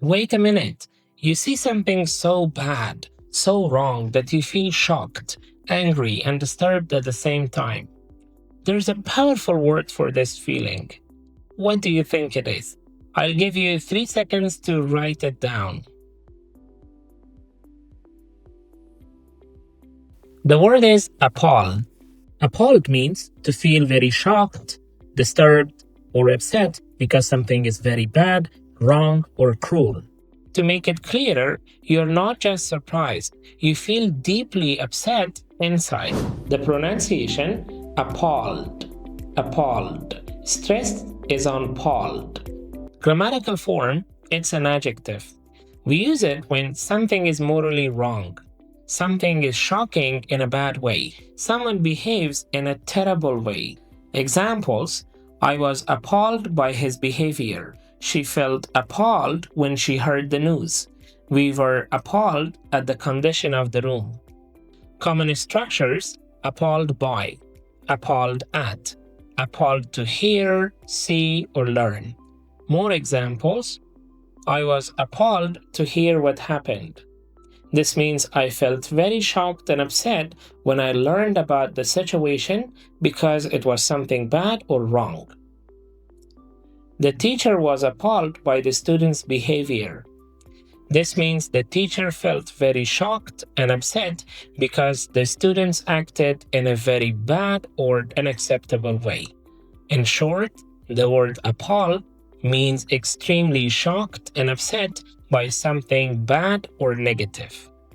Wait a minute. You see something so bad, so wrong that you feel shocked, angry, and disturbed at the same time. There's a powerful word for this feeling. What do you think it is? I'll give you 3 seconds to write it down. The word is appalled. Appalled means to feel very shocked, disturbed, or upset because something is very bad, wrong, or cruel. To make it clearer, you're not just surprised, you feel deeply upset inside. The pronunciation, appalled, appalled. Stress is on palled. Grammatical form, it's an adjective. We use it when something is morally wrong. Something is shocking in a bad way. Someone behaves in a terrible way. Examples: I was appalled by his behavior. She felt appalled when she heard the news. We were appalled at the condition of the room. Common structures: appalled by, appalled at, appalled to hear, see, or learn. More examples: I was appalled to hear what happened. This means I felt very shocked and upset when I learned about the situation because it was something bad or wrong. The teacher was appalled by the student's behavior. This means the teacher felt very shocked and upset because the students acted in a very bad or unacceptable way. In short, the word appalled means extremely shocked and upset by something bad or negative.